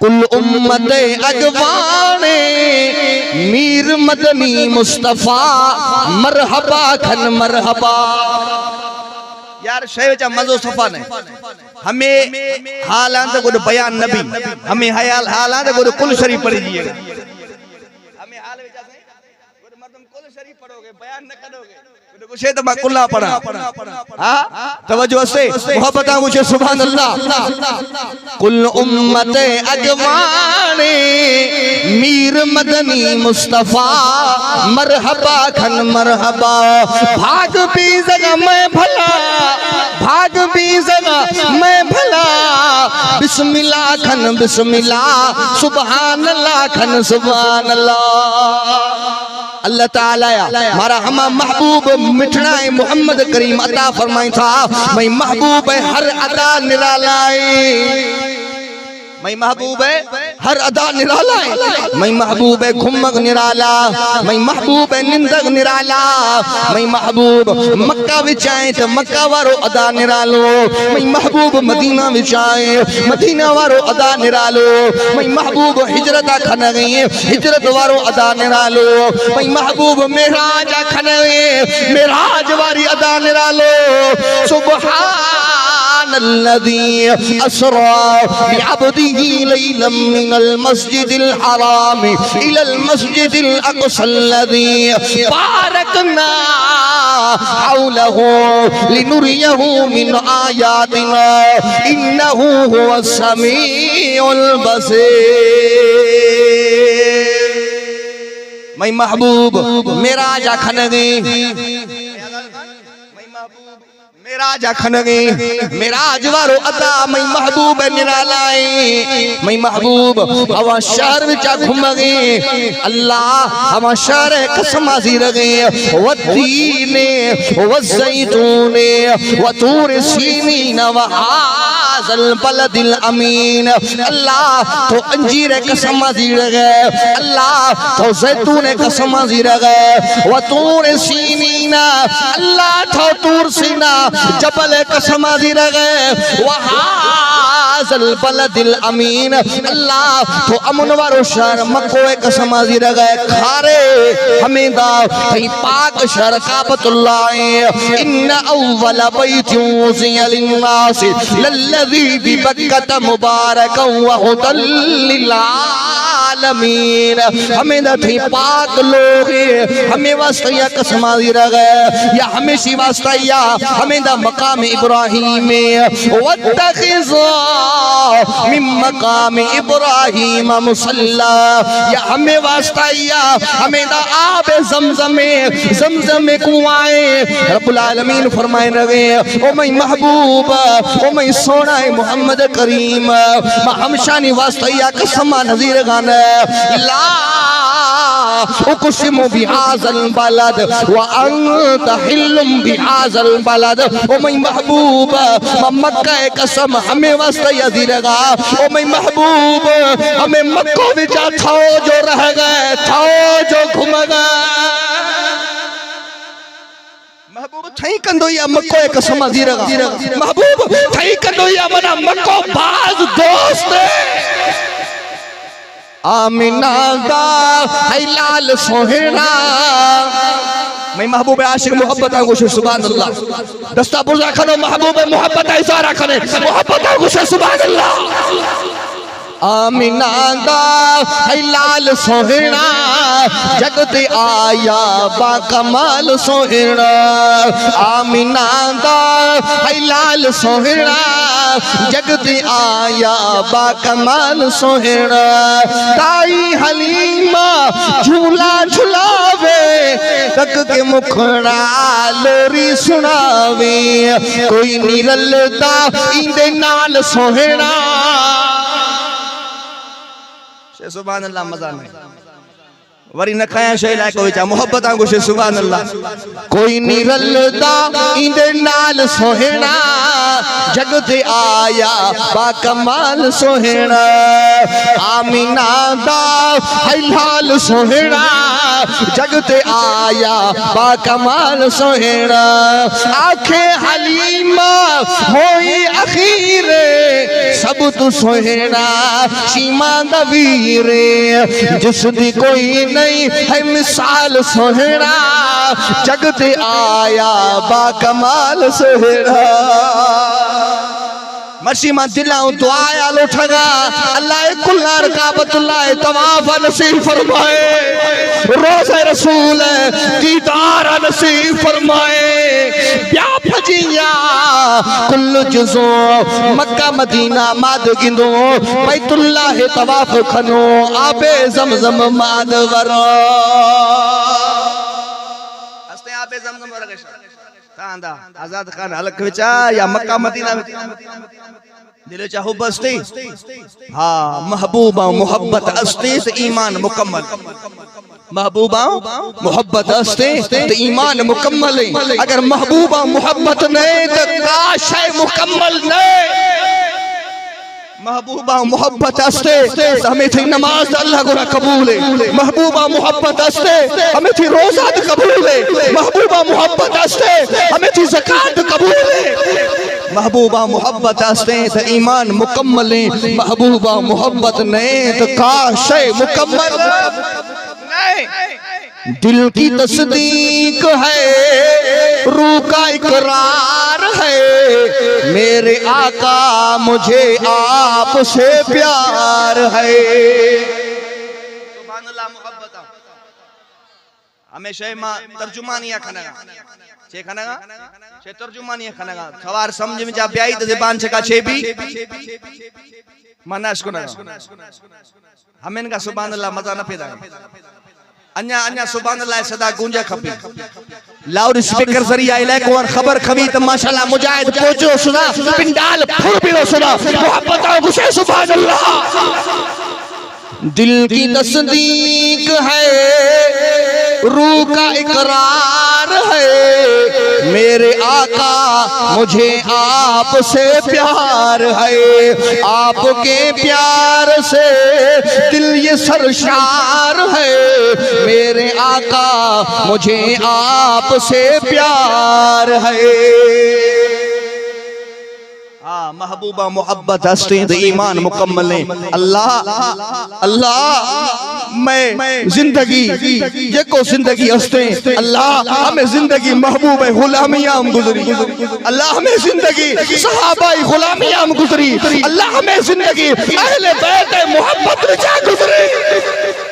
कुल उम्मत अगवाने मीर मदनी मुस्तफा मरहबा खन मरहबा। यार शय मजो सफा ने हमें हालांत को बयान नबी हमें हयाल हालांत को कुल शरीफ पढ़ दीजिएगा। हमें हाल विचार से मर्दम कुल शरीफ पढ़ोगे बयान न करोगे कुछ तो कुल्ला पढ़ा। हाँ तवज्जो से मोहब्बत कुछ सुभान अल्लाह। कुल उम्मत अगवाने मीर मदनी मुस्तफा मरहबा खन मरहबा। भाग भी जगह मैं भला भाग भी जगह मैं भला बिस्मिल्लाह खन बिस्मिल्लाह सुभान अल्लाह खन सुभान अल्लाह। अल्लाह ताला हमारा हम महबूब मिठना है मोहम्मद करीम अता फरमाई था मैं महबूब है हर अदा निराला है। मैं महबूब है हर अदा निराला है। मैं महबूब है घुमक निराला मैं महबूब है निंदक निराला। मैं महबूब मक्का विचाए तो मक्का वारो अदा निरालो। मैं महबूब मदीना विचाए मदीना वारो अदा निरालो। मैं महबूब हिजरत खन गई हिजरत वारो अदा निरालो। मैं महबूब मेराज खन गई मेराज वारी अदा निरालो। सुभान अल्लज़ी अस्रा बिअब्दिही लैलन मिनल मस्जिदिल हराम इलल मस्जिदिल अक़सा अल्लज़ी बारकना हौलहु लिनुरियहु मिन आयातिना इन्नहु हुवस समीउल बसीर। मैं महबूब मेराज खन गई मेराज खनगे मेराज वारो अदा मैं महबूब निरालाए। मैं महबूब हवा शहर विचा घुमगे अल्लाह हवा शहर कसम रगे वतीने वज़ैतूने वतूर सीनीन वहाज़ल बलदिल अमीन। अल्लाह तो अंजीर कसम रगे अल्लाह तो जैतून कसम रगे वतूर सीनीना अल्लाह तो तूर सीना जबल कसम रगे वहाज़ल बलदिल अमीन। अल्लाह तो अमन वारो शहर मक्को कसम रगे खारे हमेदा भई पाक शहर काबतुल्लाह। इन्न अव्वल बैतिन वुज़िया लिन्नास लल्लज़ी बिबक्कत मुबारकन व हुदल लिल आलमीन। हमें थी पाक लोग हमें वास्ते कसम रगे या हमेशा वास्ते या हमें मकाम इब्राहिम वत्तखिज़ू मिन मकाम इब्राहिम मुसल्ला। या हमें वास्ता या हमें आब ज़मज़म कुआं रब्बुल आलमीन फरमाए रहे ओ मैं महबूब ओ मैं सोना मोहम्मद करीम हमशानी वास्ता या कसम नज़ीर गाना ला उक़सिमु बिहाज़ल बलद व अंत हिल्लुम बिहाज़ल बलद। ओ मैं महबूब मक्का कसम हमें वास्ते यज़ीरगा ओ मैं महबूब हमें मक्को विचा थो जो रह गए थो जो घुम गए महबूब थई कंदो या मक्को कसम यज़ीरगा महबूब थई कंदो या मना मक्को बाज दोस्त आमिना दा है लाल सोहरा। मैं महबूब आशिक मोहब्बत गुश सुभान अल्लाह। दस्ता बुर्जा खनो महबूब मोहब्बत इशारा खने मोहब्बत गुश सुभान अल्लाह। आमिना दा है लाल सोहरा जगते आया बा कमाल सोहरा। आमिना दा है लाल सोहरा जगते आया बा कमाल सोहरा। ताई हलीमा झूला झुलावे तक के मुखड़ा लोरी सुनावे कोई निरलता इंदे नाल सोहरा। सुभान अल्लाह मजा में वरी न खाया शै लाए कोई चा मोहब्बत गुश सुभान अल्लाह। कोई निरलदा इंदे नाल सोहना जगते आया बा कमाल सोहना। आमिना दा है लाल सोहना जगते आया बा कमाल सोहना। आखे हलीम अम्मा होई अखीरे सब तू सोहेड़ा शीमा दवीरे जिस दी कोई नहीं है मिसाल सोहेड़ा जगते आया बा कमाल सोहेड़ा मशीमा दिलाऊं दुआया लोठगा अल्लाह कुल्लार काबतुल्लाह तवाफ नसीब फरमाए रोज़े रसूल दीदार नसीब फरमाए या फजिया कुल्लु जुज़ो मक्का मदीना माद गिंदो बैतुल्लाह तवाफ खनो आबे ज़मज़म माद वरो हस्ते आबे ज़मज़म वरो तांदा आजाद खान अलग विचा या मक्का मदीना दिल चाहो बस्ती हाँ महबूबा मोहब्बत अस्ते से ईमान मुकम्मल महबूबा मोहब्बत अस्ते तो ईमान मुकम्मल है अगर महबूबा मोहब्बत नहीं तो काश है मुकम्मल नहीं महबूबा मोहब्बत अस्ते हमें थी नमाज अल्लाह को कबूल है महबूबा मोहब्बत अस्ते हमें थी रोज़ा कबूल है महबूबा मोहब्बत अस्ते हमें थी ज़कात कबूल है महबूबा मोहब्बत अस्ते तो ईमान मुकम्मल है महबूबा मोहब्बत नहीं तो काश है मुकम्मल नहीं दिल की तस्दीक है रूह का इकरार है मेरे आका मुझे आपसे प्यार है सुभान अल्लाह मोहब्बत हमेशा मां तर्जुमानी खनगा छे खनगा छे तर्जुमानी खनगा सवार समझ में जा ब्याई तो ज़बान छका छे भी मनाश को ना हमें का सुभान अल्लाह मजा न पैदा अन्या अन्या सुभान अल्लाह सदा गूंजा खपे लाउड स्पीकर जरिया इलाक और खबर खबी तो माशाल्लाह मुजाहिद पहुंचो सुना पिंडाल फुर पिलो सुना मोहब्बत गुस्से सुभान अल्लाह दिल की तस्दीक है रूह का इकरार है मेरे आका मुझे आपसे प्यार है आपके प्यार से दिल ये सरशार है मेरे आका मुझे आपसे प्यार है महबूबा मोहब्बत हस्ते तो ईमान मुकम्मल है अल्लाह अल्लाह मैं जिंदगी ये को जिंदगी हस्ते अल्लाह हमें जिंदगी महबूब गुलामिया हम गुजरी अल्लाह हमें जिंदगी सहाबा गुलामिया हम गुजरी अल्लाह हमें जिंदगी अहले बैत मोहब्बत में जा गुजरी